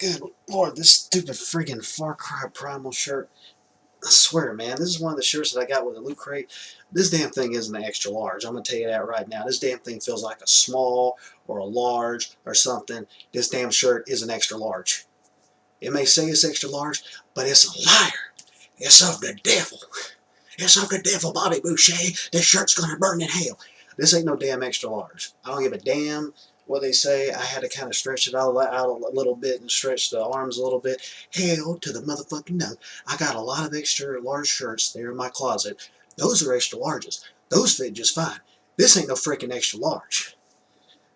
Good Lord, this stupid freaking Far Cry Primal shirt. I swear, man, this is one of the shirts that I got with a loot crate. This damn thing isn't an extra large. I'm going to tell you that right now. This damn thing feels like a small or a large or something. This damn shirt is an extra large. It may say it's extra large, but it's a liar. It's of the devil. It's of the devil, Bobby Boucher. This shirt's going to burn in hell. This ain't no damn extra large. I don't give a damn what they say. I had to kind of stretch it out a little bit and stretch the arms a little bit. Hell to the motherfucking no. I got a lot of extra large shirts there in my closet. Those are extra larges. Those fit just fine. This ain't no freaking extra large.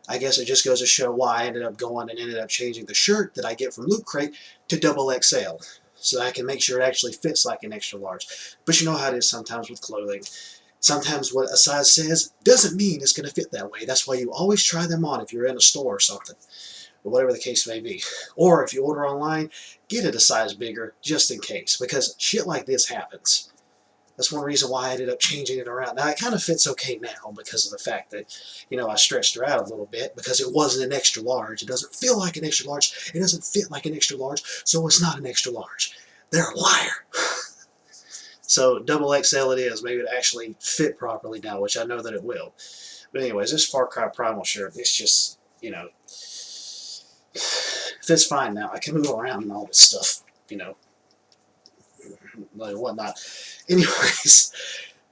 I guess it just goes to show why I ended up going and ended up changing the shirt that I get from Loot Crate to double XL, so that I can make sure it actually fits like an extra large. But you know how it is sometimes with clothing. Sometimes what a size says doesn't mean it's going to fit that way. That's why you always try them on if you're in a store or something, or whatever the case may be. Or if you order online, get it a size bigger just in case, because shit like this happens. That's one reason why I ended up changing it around. Now, it kind of fits okay now because of the fact that, you know, I stretched her out a little bit because it wasn't an extra large. It doesn't feel like an extra large. It doesn't fit like an extra large, so it's not an extra large. They're a liar. So double XL it is. Maybe it actually fit properly now, which I know that it will. But anyways, this Far Cry Primal shirt, it's just, you know, fits fine now. I can move around and all this stuff, you know, like whatnot. Anyways,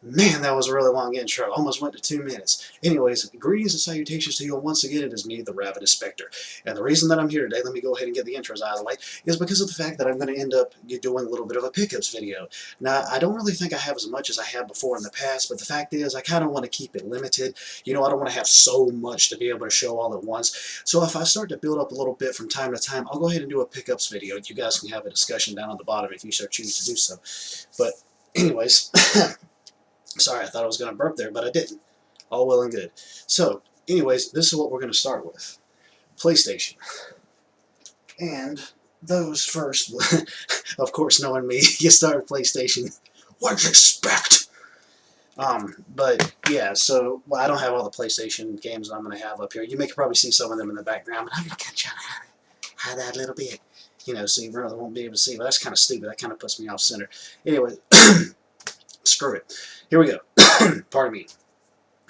man, that was a really long intro. Almost went to 2 minutes. Anyways, greetings and salutations to you once again. It is me, the Ravenous Spectre. And the reason that I'm here today, let me go ahead and get the intros out of the way, is because of the fact that I'm going to end up doing a little bit of a pickups video. Now, I don't really think I have as much as I have before in the past, but the fact is I kind of want to keep it limited. You know, I don't want to have so much to be able to show all at once. So if I start to build up a little bit from time to time, I'll go ahead and do a pickups video. You guys can have a discussion down on the bottom if you so choose to do so. But anyways... Sorry, I thought I was going to burp there, but I didn't. All well and good. So, anyways, this is what we're going to start with. PlayStation. And those first, of course, knowing me, you start with PlayStation. What'd you expect? But, yeah, so, well, I don't have all the PlayStation games that I'm going to have up here. You may probably see some of them in the background, but I'm going to try to hide that a little bit. You know, so you really won't be able to see, but that's kind of stupid. That kind of puts me off center. Anyway, screw it. Here we go. Pardon me.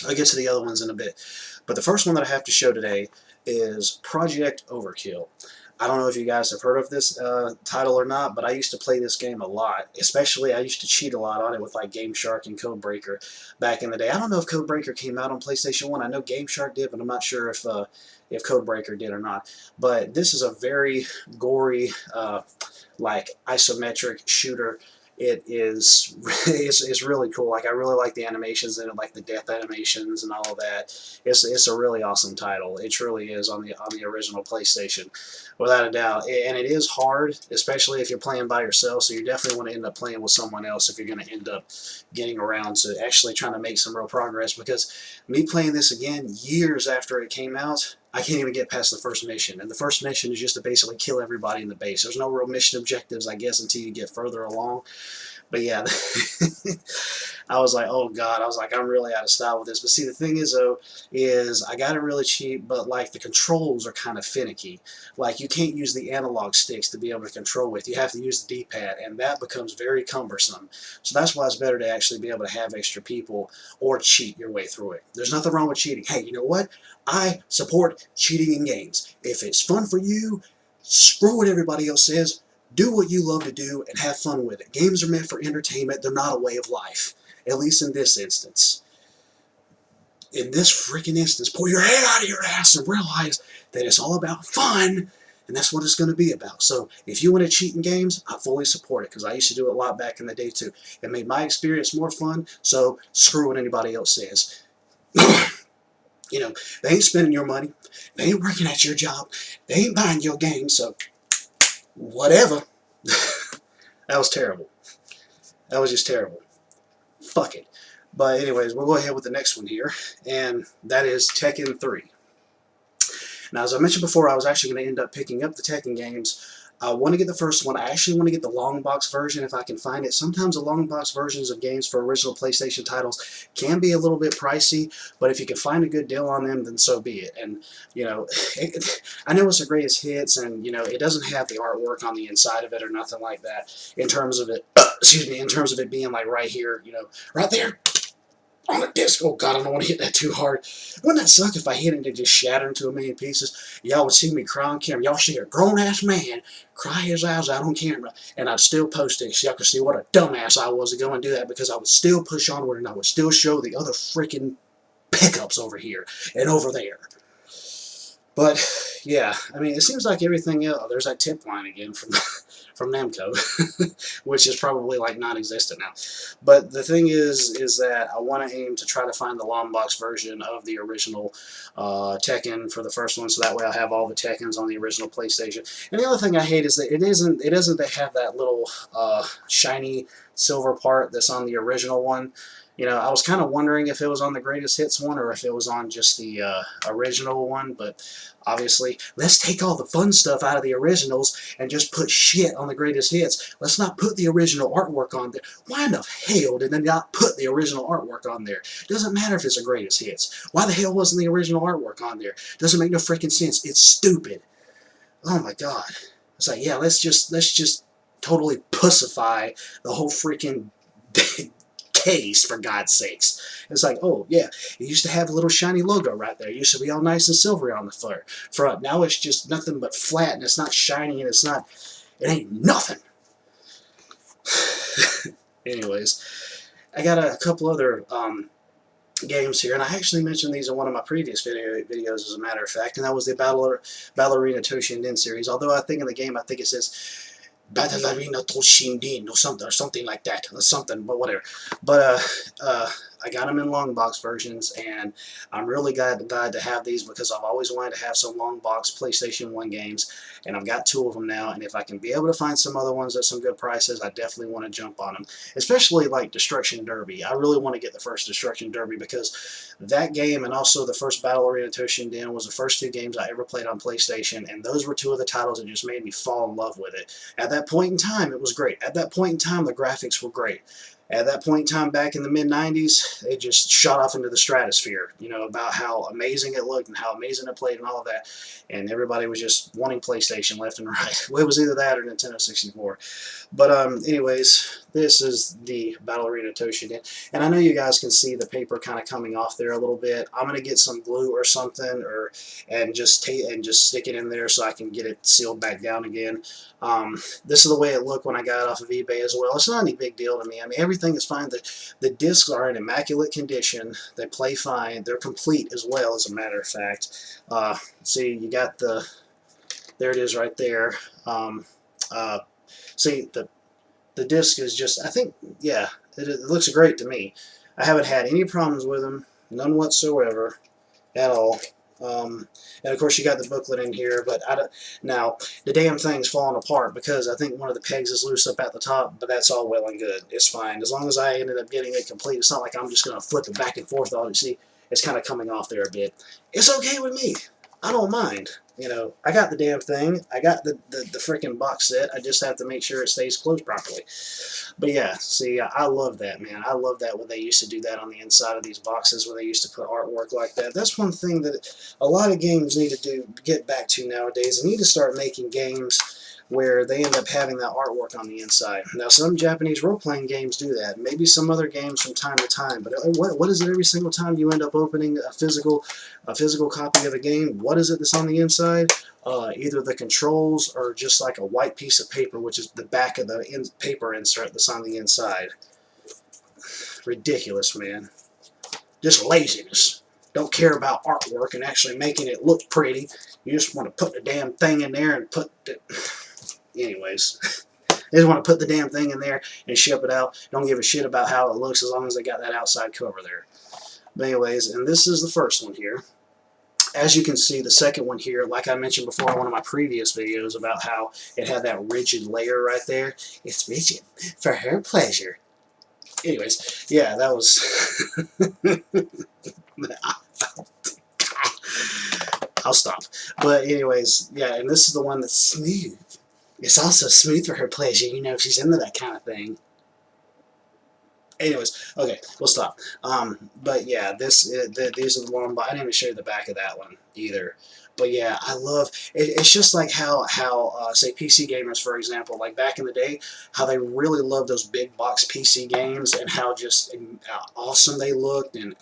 I'll get to the other ones in a bit. But the first one that I have to show today is Project Overkill. I don't know if you guys have heard of this title or not, but I used to play this game a lot. Especially, I used to cheat a lot on it with like Game Shark and Codebreaker back in the day. I don't know if Codebreaker came out on PlayStation 1. I know Game Shark did, but I'm not sure if Codebreaker did or not. But this is a very gory, like isometric shooter. It is it's really cool. Like I really like the animations in it, like the death animations and all of that. It's a really awesome title. It truly is on the original PlayStation, without a doubt. And it is hard, especially if you're playing by yourself. So you definitely want to end up playing with someone else if you're going to end up getting around to actually trying to make some real progress. Because me playing this again years after it came out, I can't even get past the first mission. And the first mission is just to basically kill everybody in the base. There's no real mission objectives, I guess, until you get further along. But yeah, I was like, oh god, I was like, I'm really out of style with this. But see, the thing is, though, is I got it really cheap, but like the controls are kind of finicky. Like you can't use the analog sticks to be able to control with. You have to use the D-pad, and that becomes very cumbersome. So that's why it's better to actually be able to have extra people or cheat your way through it. There's nothing wrong with cheating. Hey, you know what? I support cheating in games. If it's fun for you, screw what everybody else says. Do what you love to do and have fun with it. Games are meant for entertainment. They're not a way of life. At least in this instance. In this freaking instance, pull your head out of your ass and realize that it's all about fun, and that's what it's going to be about. So if you want to cheat in games, I fully support it, because I used to do it a lot back in the day too. It made my experience more fun, so screw what anybody else says. You know, they ain't spending your money. They ain't working at your job. They ain't buying your game, so whatever. That was terrible. That was just terrible. Fuck it. But anyways, we'll go ahead with the next one here, and that is Tekken 3. Now, as I mentioned before, I was actually going to end up picking up the Tekken games I want to get the first one. I actually want to get the long box version if I can find it. Sometimes the long box versions of games for original PlayStation titles can be a little bit pricey, but if you can find a good deal on them, then so be it. And, you know, I know it's the greatest hits, and, you know, it doesn't have the artwork on the inside of it or nothing like that in terms of it, excuse me, in terms of it being like right here, you know, right there on the disc. Oh god, I don't want to hit that too hard. Wouldn't that suck if I hit it and it just shattered into a million pieces? Y'all would see me cry on camera. Y'all see a grown-ass man cry his eyes out on camera, and I'd still post it so y'all could see what a dumbass I was to go and do that, because I would still push onward and I would still show the other freaking pickups over here and over there. But yeah, I mean, it seems like everything else. There's that tip line again from Namco, which is probably like non-existent now. But the thing is that I want to aim to try to find the long box version of the original Tekken for the first one, so that way I'll have all the Tekkens on the original PlayStation. And the other thing I hate is that it doesn't have that little shiny silver part that's on the original one. You know, I was kind of wondering if it was on the Greatest Hits one or if it was on just the original one, but obviously, let's take all the fun stuff out of the originals and just put shit on the Greatest Hits. Let's not put the original artwork on there. Why in the hell did they not put the original artwork on there? Doesn't matter if it's the Greatest Hits. Why the hell wasn't the original artwork on there? Doesn't make no freaking sense. It's stupid. Oh my god. It's like, yeah, let's just totally pussify the whole freaking case, for God's sakes. It's like, oh yeah, it used to have a little shiny logo right there. It used to be all nice and silvery on the front. Now it's just nothing but flat, and it's not shiny, and it ain't nothing. Anyways, I got a couple other games here, and I actually mentioned these in one of my previous videos, as a matter of fact, and that was the Ballerina Toshinden series. Although I think in the game, I think it says Ballerina Toshinden or something like that, or something, but whatever. But I got them in long box versions, and I'm really glad to have these, because I've always wanted to have some long box PlayStation 1 games, and I've got 2 of them now, and if I can be able to find some other ones at some good prices, I definitely want to jump on them. Especially like Destruction Derby. I really want to get the first Destruction Derby, because that game and also the first Battle Arena Toshinden was the first 2 games I ever played on PlayStation, and those were 2 of the titles that just made me fall in love with it. At that point in time, it was great. At that point in time, the graphics were great. At that point in time, back in the mid-90s, it just shot off into the stratosphere, you know, about how amazing it looked and how amazing it played and all of that. And everybody was just wanting PlayStation left and right. Well, it was either that or Nintendo 64. But anyways, this is the Battle Arena Toshinden. And I know you guys can see the paper kind of coming off there a little bit. I'm going to get some glue or something, and just stick it in there so I can get it sealed back down again. This is the way it looked when I got it off of eBay as well. It's not any big deal to me. I mean, everything is fine. The discs are in immaculate condition. They play fine. They're complete as well, as a matter of fact. See, you got there it is right there. See, the disc is just, I think, yeah, it looks great to me. I haven't had any problems with them, none whatsoever, at all. And of course you got the booklet in here, but now the damn thing's falling apart because I think one of the pegs is loose up at the top, but that's all well and good. It's fine. As long as I ended up getting it complete, it's not like I'm just going to flip it back and forth all. You see, it's kind of coming off there a bit. It's okay with me. I don't mind. You know, I got the damn thing. I got the freaking box set. I just have to make sure it stays closed properly. But yeah, see, I love that, man. I love that when they used to do that on the inside of these boxes, where they used to put artwork like that. That's one thing that a lot of games need to get back to nowadays. They need to start making games where they end up having that artwork on the inside. Now, some Japanese role-playing games do that. Maybe some other games from time to time. But what is it every single time you end up opening a physical copy of a game? What is it that's on the inside? Either the controls or just like a white piece of paper, which is the back of the paper insert that's on the inside. Ridiculous, man. Just laziness. Don't care about artwork and actually making it look pretty. You just want to put the damn thing in there and put the... Anyways, they just want to put the damn thing in there and ship it out. Don't give a shit about how it looks as long as they got that outside cover there. But anyways, and this is the first one here. As you can see, the second one here, like I mentioned before in one of my previous videos about how it had that rigid layer right there. It's rigid for her pleasure. Anyways, yeah, that was... I'll stop. But anyways, yeah, and this is the one that's smooth. It's also smooth for her pleasure, you know, if she's into that kind of thing. Anyways, okay, we'll stop. But yeah, these are the long. I didn't even show you the back of that one either. But yeah, I love it. It's just like how say PC gamers, for example, like back in the day, how they really loved those big box PC games and how just awesome they looked and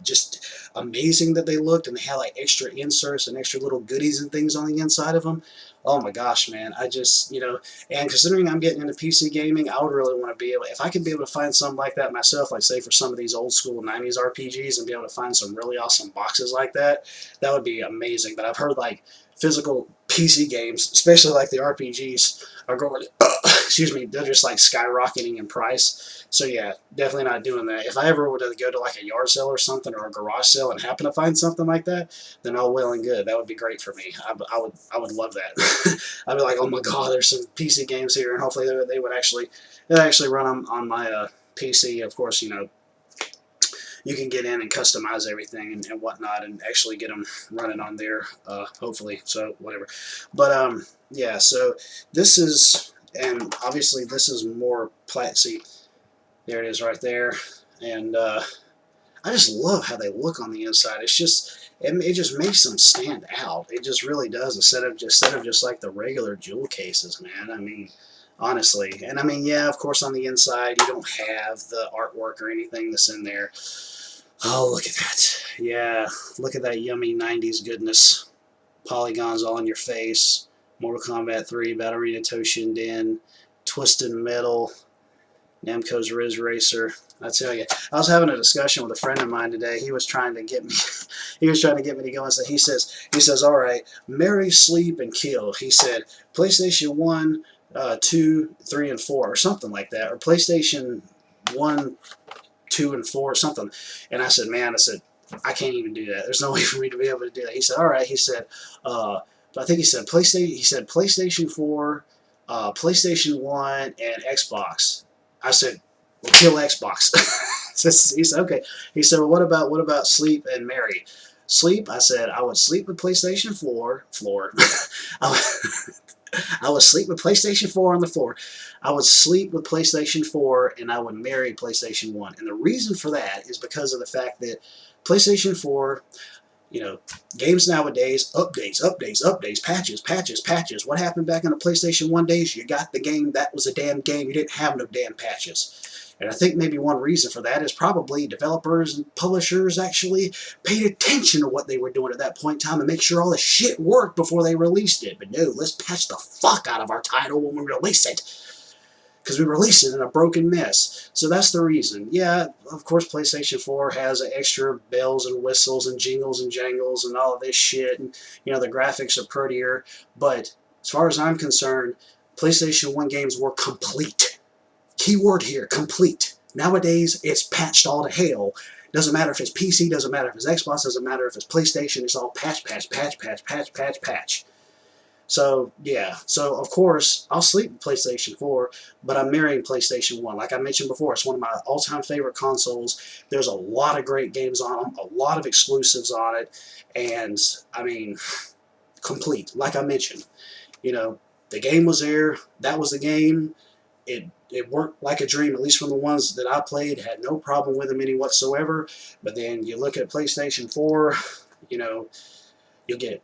just amazing that they looked, and they had like extra inserts and extra little goodies and things on the inside of them. Oh my gosh, man! I just and considering I'm getting into PC gaming, I would really want to be able, if I could be able to find something like that myself, like say for some of these old school 90s RPGs and be able to find some really awesome boxes like that would be amazing. But I've heard like physical PC games, especially like the RPGs, are going, excuse me, they're just like skyrocketing in price. So yeah, definitely not doing that. If I ever were to go to like a yard sale or something or a garage sale and happen to find something like that, then all well and good. That would be great for me. I would love that. I'd be like, oh my god, there's some PC games here, and hopefully they would actually run on my PC. Of course, you can get in and customize everything and whatnot, and actually get them running on there. Hopefully, so whatever. But yeah. So this is, and obviously this is more plat. See, there it is right there, and I just love how they look on the inside. It's just it just makes them stand out. It just really does, instead of just like the regular jewel cases, man. I mean, honestly, and I mean, yeah, of course, on the inside you don't have the artwork or anything that's in there. Oh, look at that! Yeah, look at that yummy '90s goodness. Polygons all in your face. Mortal Kombat 3, Battle Arena Toshinden, Twisted Metal, Namco's Riz Racer. I tell you, I was having a discussion with a friend of mine today. He was trying to get me, he was trying to get me to go and say, he says, all right, marry, sleep, and kill. He said, PlayStation 1, 2, 3, and 4, or something like that, or PlayStation 1, 2, and 4, or something. And I said, man, I can't even do that. There's no way for me to be able to do that. He said, all right. He said, I think he said PlayStation 4, PlayStation 1, and Xbox. I said, well, kill Xbox. He said, okay. He said, well, what about sleep and marry? Sleep, I said, I would sleep with PlayStation 4, floor. I would sleep with PlayStation 4 on the floor. I would sleep with PlayStation 4, and I would marry PlayStation 1. And the reason for that is because of the fact that PlayStation 4, games nowadays, updates, patches. What happened back in the PlayStation 1 days? You got the game, that was a damn game. You didn't have no damn patches. And I think maybe one reason for that is probably developers and publishers actually paid attention to what they were doing at that point in time and make sure all the shit worked before they released it. But no, let's patch the fuck out of our title when we release it, because we released it in a broken mess. So that's the reason. Yeah, of course, PlayStation 4 has extra bells and whistles and jingles and jangles and all of this shit, and the graphics are prettier. But as far as I'm concerned, PlayStation 1 games were complete. Keyword here, complete. Nowadays, it's patched all to hell. Doesn't matter if it's PC, doesn't matter if it's Xbox, doesn't matter if it's PlayStation. It's all patch. So, yeah. So, of course, I'll sleep with PlayStation 4, but I'm marrying PlayStation 1. Like I mentioned before, it's one of my all-time favorite consoles. There's a lot of great games on them, a lot of exclusives on it, and, I mean, complete. Like I mentioned, the game was there. That was the game. It worked like a dream, at least from the ones that I played. Had no problem with them any whatsoever. But then you look at PlayStation 4, you'll get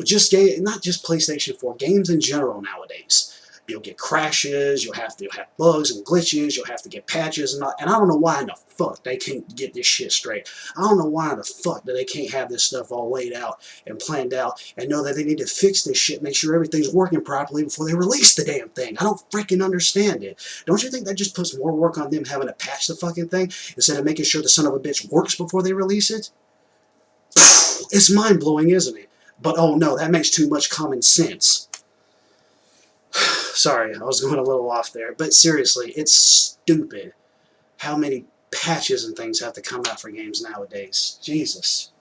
just not just PlayStation 4, games in general nowadays. You'll get crashes, you'll have to have bugs and glitches, you'll have to get patches, and I don't know why in the fuck they can't get this shit straight. I don't know why in the fuck that they can't have this stuff all laid out and planned out and know that they need to fix this shit, make sure everything's working properly before they release the damn thing. I don't freaking understand it. Don't you think that just puts more work on them having to patch the fucking thing instead of making sure the son of a bitch works before they release it? It's mind-blowing, isn't it? But oh no, that makes too much common sense. Sorry, I was going a little off there. But seriously, it's stupid how many patches and things have to come out for games nowadays. Jesus.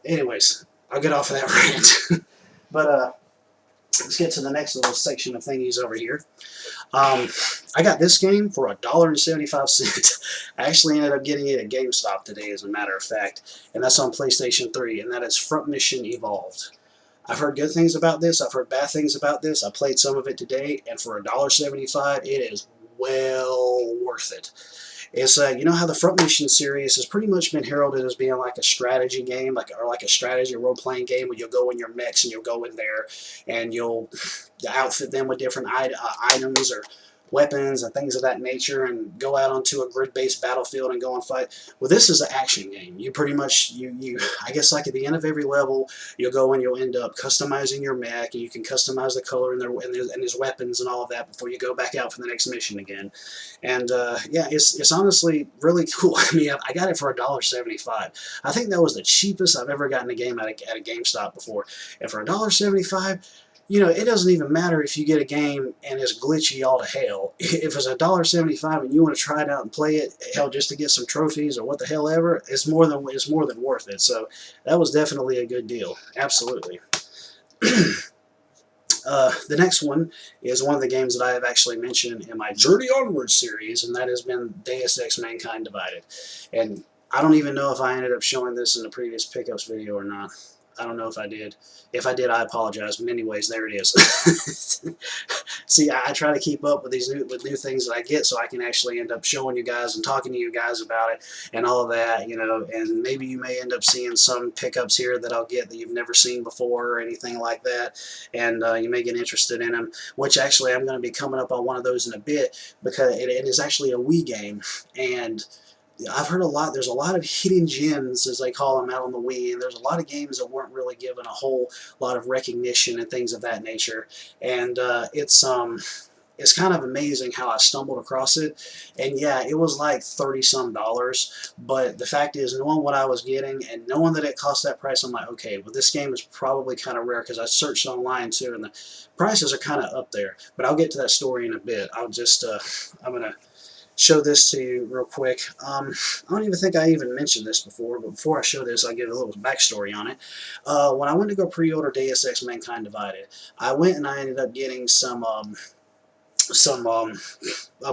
Anyways, I'll get off of that rant. But let's get to the next little section of thingies over here. I got this game for $1.75. I actually ended up getting it at GameStop today, as a matter of fact, and that's on PlayStation 3, and that is Front Mission Evolved. I've heard good things about this. I've heard bad things about this. I played some of it today, and for $1.75, it is well worth it. It's you know how the Front Mission series has pretty much been heralded as being like a strategy game, or like a strategy role playing game where you'll go in your mechs and you'll go in there and you'll outfit them with different items or weapons and things of that nature, and go out onto a grid-based battlefield and go and fight. Well, this is an action game. You pretty much I guess like at the end of every level, you'll go and you'll end up customizing your mech, and you can customize the color and his weapons and all of that before you go back out for the next mission again. And yeah, it's honestly really cool. I mean, I got it for $1.75. I think that was the cheapest I've ever gotten a game at a GameStop before. And for $1.75, you know, it doesn't even matter if you get a game and it's glitchy all to hell. If it's $1.75 and you want to try it out and play it, hell, just to get some trophies or what the hell ever, it's more than worth it. So that was definitely a good deal. Absolutely. The next one is one of the games that I have actually mentioned in my Journey Onward series, and that has been Deus Ex Mankind Divided. And I don't even know if I ended up showing this in a previous pickups video or not. I don't know if I did. If I did, I apologize. But anyways, there it is. See, I try to keep up with these new things that I get, so I can actually end up showing you guys and talking to you guys about it and all of that, you know. And maybe you may end up seeing some pickups here that I'll get that you've never seen before or anything like that, and you may get interested in them. Which actually, I'm going to be coming up on one of those in a bit, because it is actually a Wii game, and I've heard there's a lot of hidden gems, as they call them, out on the Wii, and there's a lot of games that weren't really given a whole lot of recognition and things of that nature. And it's kind of amazing how I stumbled across it. And yeah, it was like $30-some, but the fact is, knowing what I was getting and knowing that it cost that price, I'm like, okay, well, this game is probably kind of rare, because I searched online too, and the prices are kind of up there. But I'll get to that story in a bit. I'm gonna show this to you real quick. I don't even think I even mentioned this before, but before I show this, I'll give a little backstory on it. When I went to go pre-order Deus Ex Mankind Divided, I went and I ended up getting some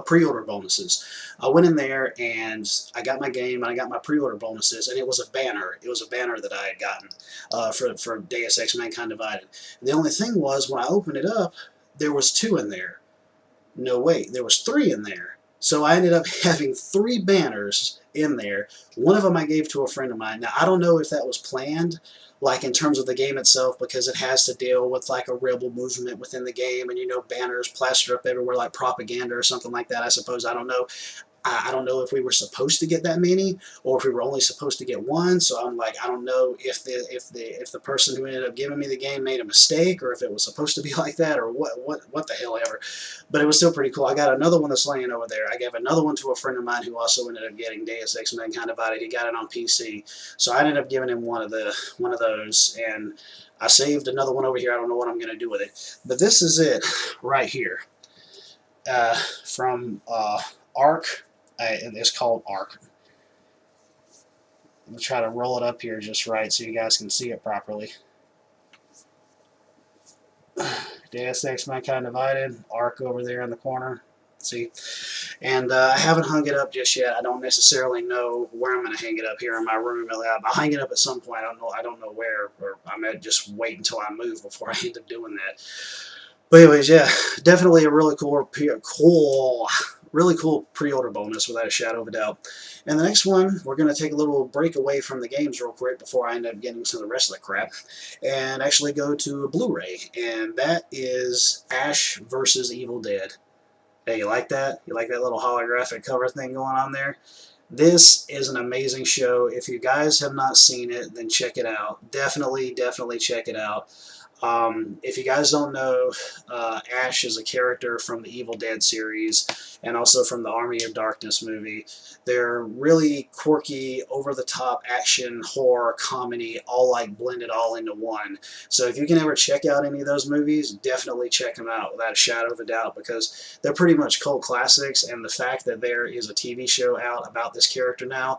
pre-order bonuses. I went in there and I got my game and I got my pre-order bonuses, and it was a banner. It was a banner that I had gotten for Deus Ex Mankind Divided. The only thing was, when I opened it up, there was 2 in there. No, wait, there was 3 in there. So I ended up having 3 banners in there. One of them I gave to a friend of mine. Now, I don't know if that was planned, like in terms of the game itself, because it has to deal with like a rebel movement within the game, and you know, banners plastered up everywhere like propaganda or something like that, I suppose. I don't know. I don't know if we were supposed to get that many, or if we were only supposed to get 1. So I'm like, I don't know if the person who ended up giving me the game made a mistake, or if it was supposed to be like that, or what the hell ever. But it was still pretty cool. I got another one that's laying over there. I gave another one to a friend of mine who also ended up getting Deus Ex Mankind Divided. He got it on PC, so I ended up giving him one of those, and I saved another one over here. I don't know what I'm going to do with it, but this is it right here, from Arc. It's called Arc. I'm going to try to roll it up here just right so you guys can see it properly. Deus Ex Mankind Divided, Arc over there in the corner. See? And I haven't hung it up just yet. I don't necessarily know where I'm going to hang it up here in my room. I'll hang it up at some point. I don't know where, or I might just wait until I move before I end up doing that. But anyways, yeah, definitely a really cool pre-order bonus, without a shadow of a doubt. And the next one, we're going to take a little break away from the games real quick before I end up getting to the rest of the crap, and actually go to a Blu-ray, and that is Ash vs. Evil Dead. Hey, you like that? You like that little holographic cover thing going on there? This is an amazing show. If you guys have not seen it, then check it out. Definitely check it out. If you guys don't know, Ash is a character from the Evil Dead series and also from the Army of Darkness movie. They're really quirky, over-the-top action, horror, comedy, all like blended all into one. So if you can ever check out any of those movies, definitely check them out without a shadow of a doubt, because they're pretty much cult classics, and the fact that there is a TV show out about this character now,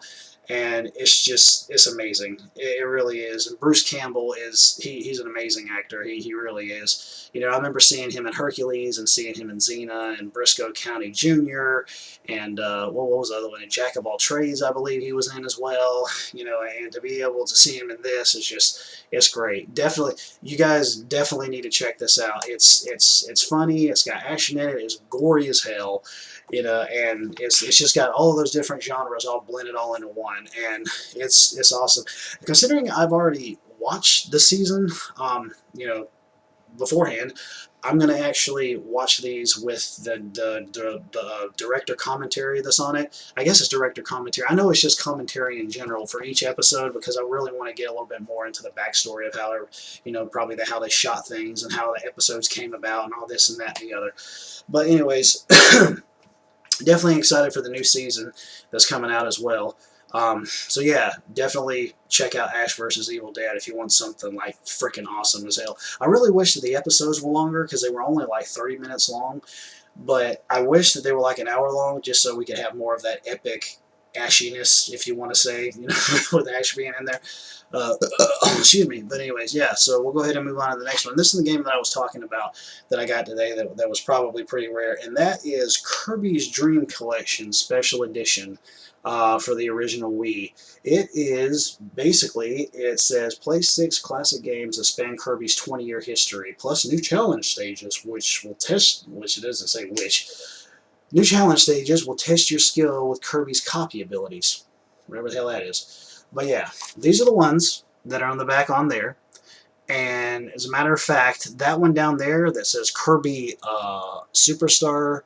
and it's amazing. It really is. And Bruce Campbell he's an amazing actor. He really is. You know, I remember seeing him in Hercules and seeing him in Xena and Briscoe County Jr. and what was the other one? And Jack of All Trades, I believe he was in as well. You know, and to be able to see him in this is just it's great. Definitely, you guys definitely need to check this out. It's funny. It's got action in it. It's gory as hell. You know, and it's just got all of those different genres all blended all into one, and it's awesome. Considering I've already watched the season, you know, beforehand, I'm gonna actually watch these with the director commentary that's on it. I guess it's director commentary. I know it's just commentary in general for each episode because I really want to get a little bit more into the backstory of how, you know, probably how they shot things and how the episodes came about and all this and that and the other. But anyways. Definitely excited for the new season that's coming out as well. So yeah, definitely check out Ash vs. Evil Dead if you want something like freaking awesome as hell. I really wish that the episodes were longer because they were only like 30 minutes long, but I wish that they were like an hour long just so we could have more of that epic ashiness, if you want to say, you know, with Ash being in there. Excuse me. But anyways, yeah, so we'll go ahead and move on to the next one. This is the game that I was talking about that I got today that was probably pretty rare, and that is Kirby's Dream Collection Special Edition for the original Wii. It is basically, it says play 6 classic games that span Kirby's 20-year history, plus new challenge stages, which it doesn't say which. New challenge stages will test your skill with Kirby's copy abilities. Whatever the hell that is. But yeah, these are the ones that are on the back on there. And as a matter of fact, that one down there that says Kirby Superstar,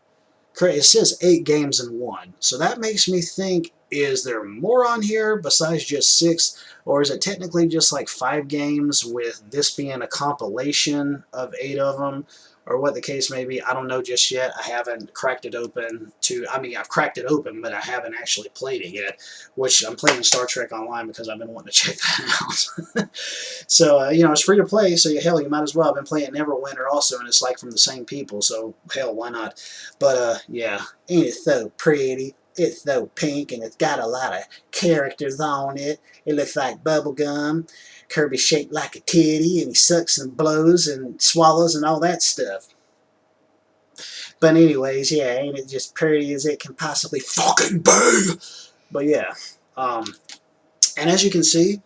it says 8 games in one. So that makes me think, is there more on here besides just 6? Or is it technically just like 5 games with this being a compilation of 8 of them? Or what the case may be, I don't know just yet. I haven't cracked it open I mean, I've cracked it open, but I haven't actually played it yet, which I'm playing Star Trek Online because I've been wanting to check that out. So, you know, it's free to play, so hell, you might as well. I've been playing Neverwinter also, and it's like from the same people, so hell, why not? But, yeah, ain't it so pretty? It's so pink, and it's got a lot of characters on it. It looks like bubblegum. Kirby's shaped like a titty, and he sucks and blows and swallows and all that stuff. But anyways, yeah, ain't it just pretty as it can possibly fucking be? But yeah, and as you can see,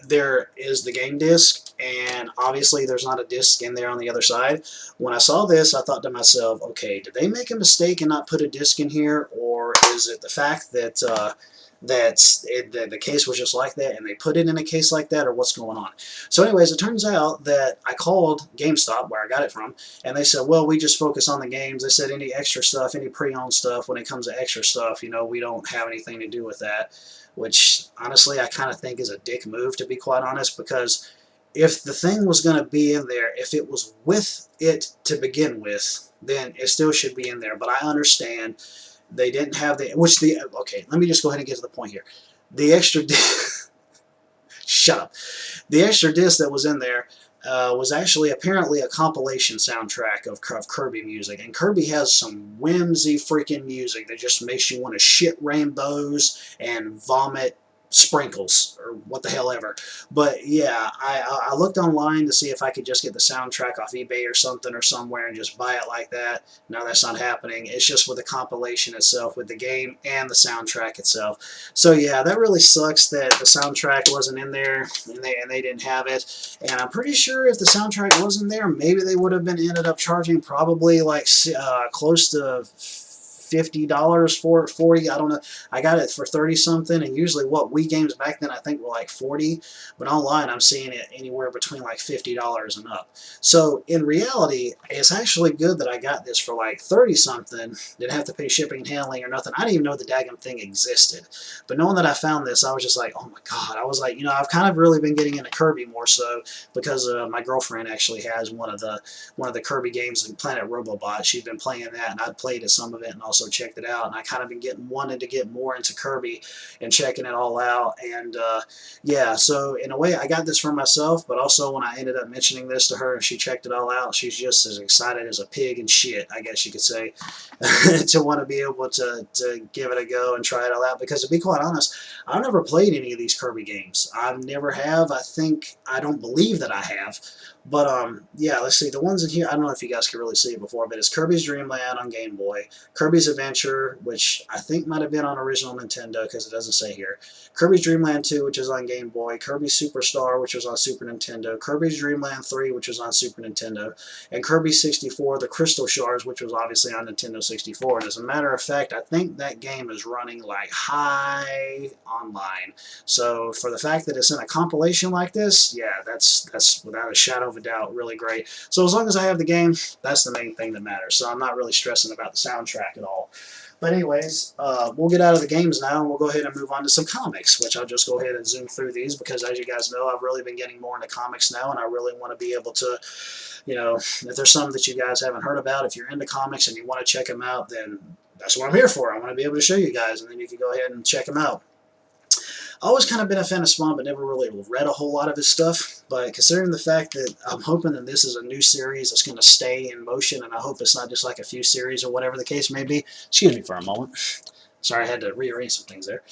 there is the game disc, and obviously there's not a disc in there on the other side. When I saw this, I thought to myself, okay, did they make a mistake and not put a disc in here, or is it the fact that the case was just like that and they put it in a case like that, or what's going on? So anyways, it turns out that I called GameStop, where I got it from, and they said, well, we just focus on the games. They said any extra stuff, any pre-owned stuff, when it comes to extra stuff, you know, we don't have anything to do with that, which honestly I kind of think is a dick move, to be quite honest, because if the thing was going to be in there, if it was with it to begin with, then it still should be in there. But I understand they didn't have okay, let me just go ahead and get to the point here. The extra shut up. The extra disc that was in there was actually apparently a compilation soundtrack of Kirby music, and Kirby has some whimsy freaking music that just makes you want to shit rainbows and vomit sprinkles, or what the hell ever. But yeah, I looked online to see if I could just get the soundtrack off eBay or something or somewhere and just buy it like that. No, that's not happening. It's just with the compilation itself, with the game and the soundtrack itself. So yeah, that really sucks that the soundtrack wasn't in there and they didn't have it. And I'm pretty sure if the soundtrack wasn't there, maybe they would have ended up charging probably like close to $50 for it, 40. I don't know. I got it for 30 something, and usually what Wii games back then I think were like 40, but online I'm seeing it anywhere between like $50 and up. So in reality, it's actually good that I got this for like 30 something. Didn't have to pay shipping and handling or nothing. I didn't even know the daggum thing existed. But knowing that I found this, I was just like, oh my god. I was like, you know, I've kind of really been getting into Kirby more so because my girlfriend actually has one of the Kirby games, Planet Robobot. She'd been playing that, and I'd played some of it and all also checked it out, and I kind of been wanting to get more into Kirby and checking it all out. And yeah, so in a way I got this for myself, but also when I ended up mentioning this to her and she checked it all out, she's just as excited as a pig in shit, I guess you could say, to want to be able to give it a go and try it all out. Because to be quite honest, I've never played any of these Kirby games. I've never have. I don't believe that I have. But yeah, let's see. The ones in here, I don't know if you guys can really see it before, but it's Kirby's Dream Land on Game Boy, Kirby's Adventure, which I think might have been on original Nintendo because it doesn't say here, Kirby's Dream Land 2, which is on Game Boy, Kirby Superstar, which was on Super Nintendo, Kirby's Dream Land 3, which was on Super Nintendo, and Kirby 64, the Crystal Shards, which was obviously on Nintendo 64. And as a matter of fact, I think that game is running like high online. So for the fact that it's in a compilation like this, yeah, that's without a shadow of a doubt really great. So as long as I have the game, that's the main thing that matters. So I'm not really stressing about the soundtrack at all. But anyways, we'll get out of the games now, and we'll go ahead and move on to some comics, which I'll just go ahead and zoom through these because, as you guys know, I've really been getting more into comics now, and I really want to be able to, you know, if there's some that you guys haven't heard about, if you're into comics and you want to check them out, then that's what I'm here for. I want to be able to show you guys, and then you can go ahead and check them out. I've always kind of been a fan of Spawn, but never really read a whole lot of his stuff. But considering the fact that I'm hoping that this is a new series that's going to stay in motion, and I hope it's not just like a few series or whatever the case may be. Excuse me for a moment. Sorry, I had to rearrange some things there.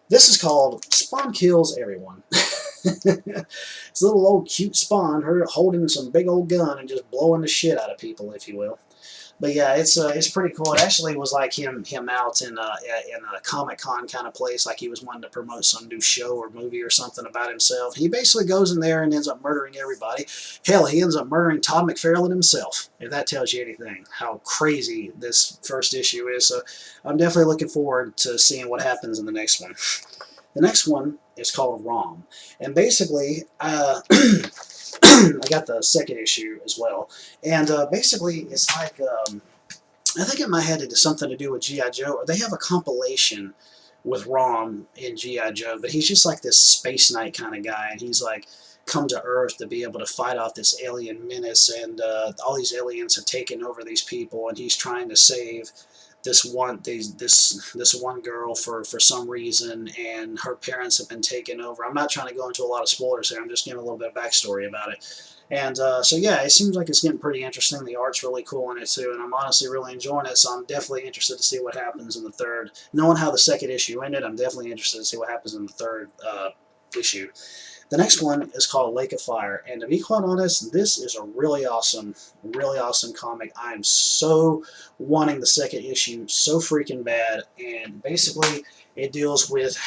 This is called Spawn Kills Everyone. It's a little old cute Spawn, her holding some big old gun and just blowing the shit out of people, if you will. But yeah, it's pretty cool. It actually was like him out in a Comic-Con kind of place, like he was wanting to promote some new show or movie or something about himself. He basically goes in there and ends up murdering everybody. Hell, he ends up murdering Todd McFarlane himself, if that tells you anything, how crazy this first issue is. So I'm definitely looking forward to seeing what happens in the next one. The next one is called ROM, and basically, I got the second issue as well, and basically it's like, I think it might have something to do with G.I. Joe, or they have a compilation with Rom in G.I. Joe, but he's just like this space knight kind of guy, and he's like come to Earth to be able to fight off this alien menace, and all these aliens have taken over these people, and he's trying to save this one girl for some reason, and her parents have been taken over. I'm not trying to go into a lot of spoilers here. I'm just giving a little bit of backstory about it. And so yeah, it seems like it's getting pretty interesting. The art's really cool in it too, and I'm honestly really enjoying it. So I'm definitely interested to see what happens in the third. Knowing how the second issue ended, I'm definitely interested to see what happens in the third issue. The next one is called Lake of Fire, and to be quite honest, this is a really awesome comic. I'm so wanting the second issue so freaking bad, and basically it deals with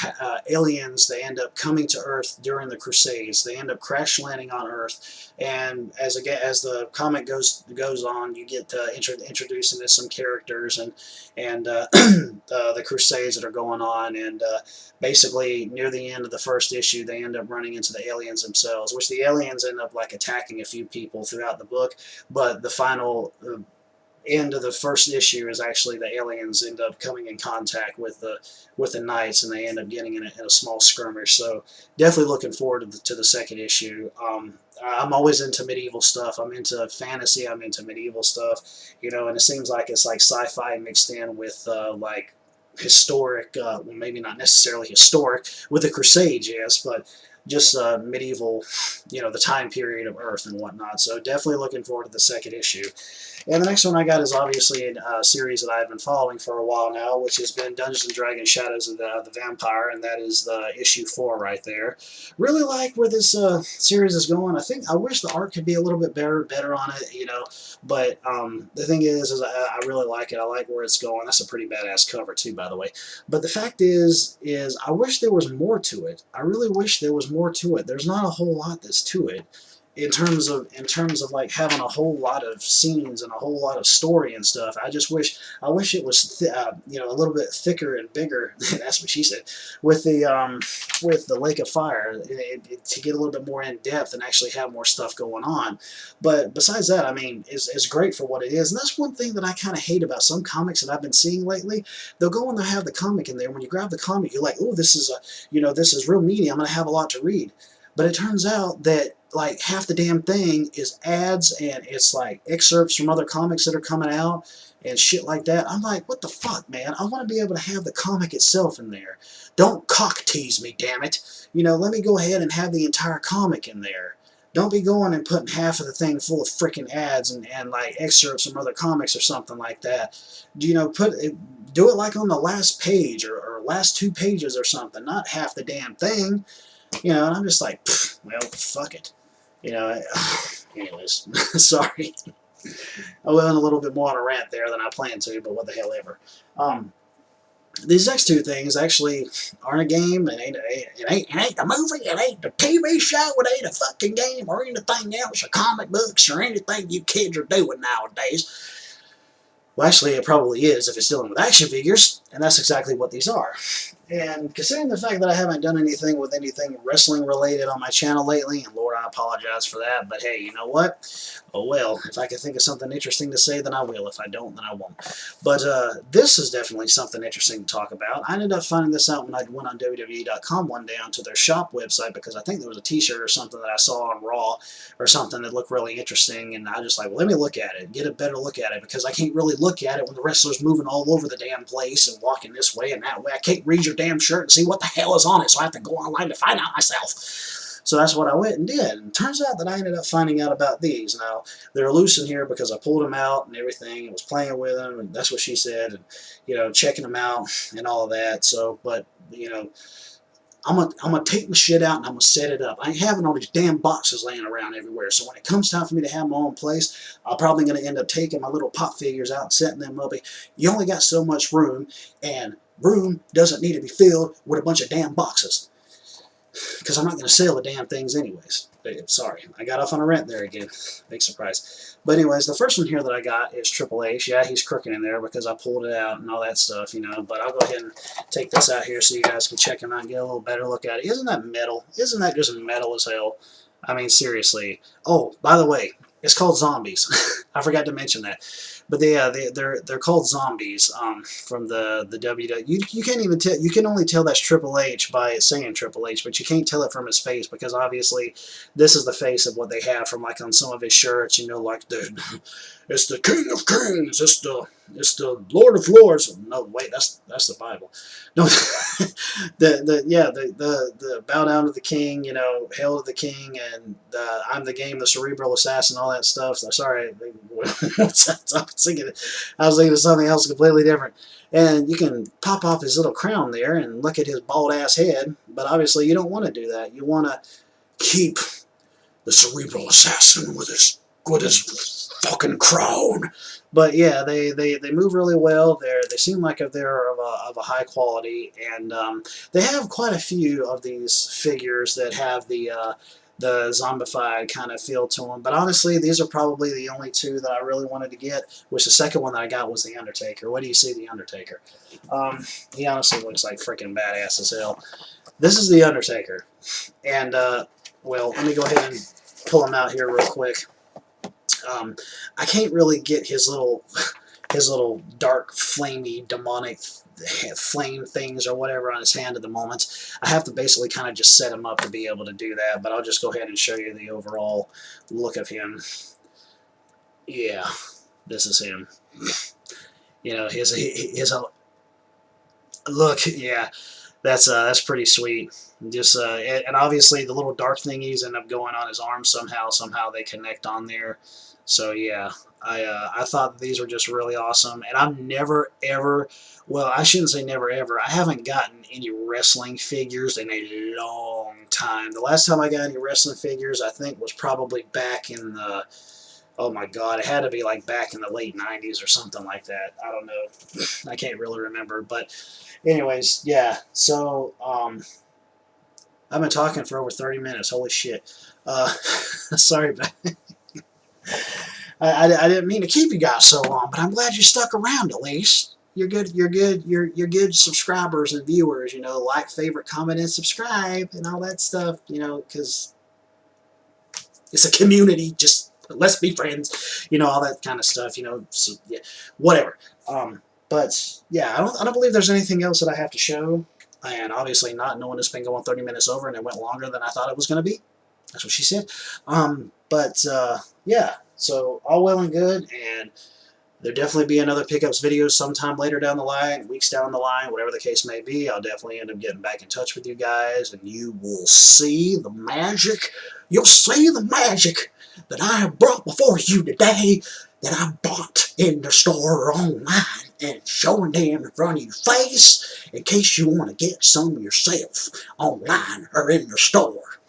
aliens. They end up coming to Earth during the Crusades. They end up crash landing on Earth, and as the comic goes on, you get introduced into some characters and the Crusades that are going on, and basically near the end of the first issue, they end up running into the aliens themselves, which the aliens end up like attacking a few people throughout the book, but the final end of the first issue is actually the aliens end up coming in contact with the knights, and they end up getting in a small skirmish. So definitely looking forward to the second issue. I'm always into medieval stuff. I'm into fantasy. I'm into medieval stuff, you know, and it seems like it's like sci-fi mixed in with like historic, well, maybe not necessarily historic with the Crusades, yes, but just medieval, you know, the time period of Earth and whatnot. So definitely looking forward to the second issue. And the next one I got is obviously a series that I've been following for a while now, which has been Dungeons & Dragons Shadows of the Vampire, and that is the issue 4 right there. Really like where this series is going. I wish the art could be a little bit better on it, you know, but the thing is I really like it. I like where it's going. That's a pretty badass cover too, by the way. But the fact is I wish there was more to it. I really wish there was more to it. There's not a whole lot that's to it. In terms of like having a whole lot of scenes and a whole lot of story and stuff. I wish it was you know, a little bit thicker and bigger. That's what she said. With the Lake of Fire, to get a little bit more in depth and actually have more stuff going on. But besides that, I mean, it's great for what it is. And that's one thing that I kind of hate about some comics that I've been seeing lately. They'll go and they'll have the comic in there. When you grab the comic, you're like, oh, this is real meaty. I'm going to have a lot to read. But it turns out that like half the damn thing is ads, and it's like excerpts from other comics that are coming out and shit like that. I'm like, what the fuck, man? I want to be able to have the comic itself in there. Don't cock tease me, damn it. You know, let me go ahead and have the entire comic in there. Don't be going and putting half of the thing full of freaking ads and like excerpts from other comics or something like that. You know, do it like on the last page or last 2 pages or something, not half the damn thing. You know, and I'm just like, well, fuck it. You know, anyways, sorry. I went a little bit more on a rant there than I planned to, but what the hell ever. These next 2 things actually aren't a game. It ain't a movie. It ain't a TV show. It ain't a fucking game or anything else, or comic books or anything you kids are doing nowadays. Well, actually, it probably is if it's dealing with action figures, and that's exactly what these are. And considering the fact that I haven't done anything with anything wrestling related on my channel lately, and Lord, I apologize for that, but hey, you know what? Oh well, if I can think of something interesting to say, then I will. If I don't, then I won't. But this is definitely something interesting to talk about. I ended up finding this out when I went on WWE.com one day onto their shop website, because I think there was a t-shirt or something that I saw on Raw or something that looked really interesting, and I just like, well, let me look at it, get a better look at it, because I can't really look at it when the wrestler's moving all over the damn place and walking this way and that way. I can't read your damn shirt and see what the hell is on it, so I have to go online to find out myself. So that's what I went and did. And it turns out that I ended up finding out about these. Now, they're loose in here because I pulled them out and everything and was playing with them, and that's what she said, and, you know, checking them out and all of that. So, but, you know, I'm gonna take my shit out and I'm gonna set it up. I ain't having all these damn boxes laying around everywhere. So when it comes time for me to have my own place, I'm probably gonna end up taking my little pop figures out and setting them up. You only got so much room, and room doesn't need to be filled with a bunch of damn boxes, because I'm not gonna sell the damn things anyways. Sorry, I got off on a rant there again. Big surprise. But anyways, the first one here that I got is Triple H. Yeah, he's crooked in there because I pulled it out and all that stuff, you know. But I'll go ahead and take this out here so you guys can check him out and get a little better look at it. Isn't that metal? Isn't that just metal as hell? I mean, seriously. Oh, by the way, it's called Zombies. I forgot to mention that. But they're called Zombies from the WWE. You can't even tell. You can only tell that's Triple H by it saying Triple H, but you can't tell it from his face, because obviously this is the face of what they have from like on some of his shirts. You know, like it's the King of Kings. It's the Lord of Lords. No, wait, that's the Bible. No, the bow down to the King. You know, hail to the King, and I'm the game, the cerebral assassin, all that stuff. So, sorry, I was thinking of something else completely different. And you can pop off his little crown there and look at his bald ass head, but obviously you don't want to do that. You want to keep the cerebral assassin with his fucking crown. But yeah, they move really well. They seem like they're of a high quality, and they have quite a few of these figures that have the zombified kind of feel to them. But honestly, these are probably the only 2 that I really wanted to get, which the second one that I got was the Undertaker. What do you see, the Undertaker? He honestly looks like freaking badass as hell. This is the Undertaker. And, well, let me go ahead and pull him out here real quick. I can't really get his little dark, flamey, demonic flame things or whatever on his hand at the moment. I have to basically kind of just set him up to be able to do that, but I'll just go ahead and show you the overall look of him. Yeah, this is him. You know, his look, yeah, that's pretty sweet. Just and obviously the little dark thingies end up going on his arm somehow. Somehow they connect on there. So yeah, I thought these were just really awesome, and I've never ever, well, I shouldn't say never ever, I haven't gotten any wrestling figures in a long time. The last time I got any wrestling figures, I think, was probably back in the, oh my god, it had to be like back in the late 90s or something like that. I don't know. I can't really remember, but anyways, yeah, so I've been talking for over 30 minutes. Holy shit. Sorry about it. I didn't mean to keep you guys so long, but I'm glad you stuck around at least. You're good subscribers and viewers, you know, like, favorite, comment, and subscribe, and all that stuff, you know, because it's a community, just let's be friends, you know, all that kind of stuff, you know, so, yeah, whatever. But, yeah, I don't believe there's anything else that I have to show, and obviously not knowing it's been going 30 minutes over and it went longer than I thought it was going to be. That's what she said. Yeah, so all well and good, and there'll definitely be another pickups video sometime later down the line, weeks down the line, whatever the case may be. I'll definitely end up getting back in touch with you guys, and you will see the magic. You'll see the magic that I have brought before you today, that I bought in the store or online, and showing them in front of your face in case you want to get some yourself online or in the store.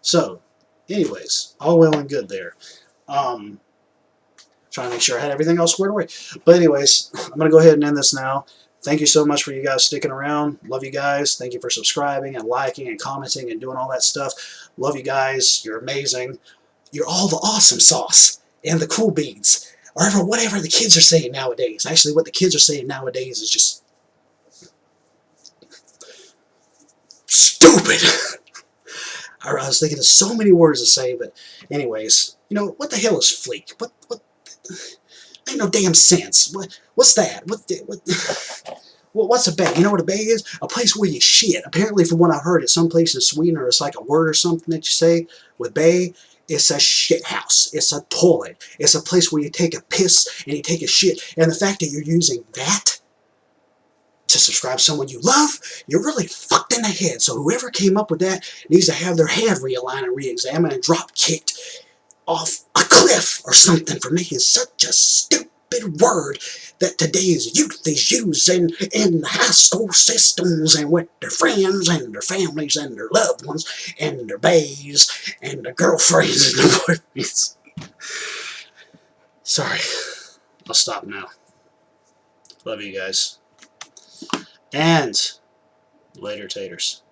So, anyways, all well and good there. Trying to make sure I had everything all squared away. But anyways, I'm going to go ahead and end this now. Thank you so much for you guys sticking around. Love you guys. Thank you for subscribing and liking and commenting and doing all that stuff. Love you guys. You're amazing. You're all the awesome sauce and the cool beans. Or whatever the kids are saying nowadays. Actually, what the kids are saying nowadays is just stupid. I was thinking of so many words to say, but anyways, you know, what the hell is fleek? What ain't no damn sense. What's that? What's a bay? You know what a bay is? A place where you shit. Apparently, from what I heard, at some place in Sweden, or it's like a word or something that you say with bay. It's a shit house. It's a toilet. It's a place where you take a piss and you take a shit. And the fact that you're using that to subscribe someone you love, you're really fucked in the head. So whoever came up with that needs to have their head realigned and re-examined and drop kicked off a cliff or something for making such a stupid word that today's youth is using in the high school systems and with their friends and their families and their loved ones and their bays and their girlfriends and their boyfriends. Sorry. I'll stop now. Love you guys. And later, taters.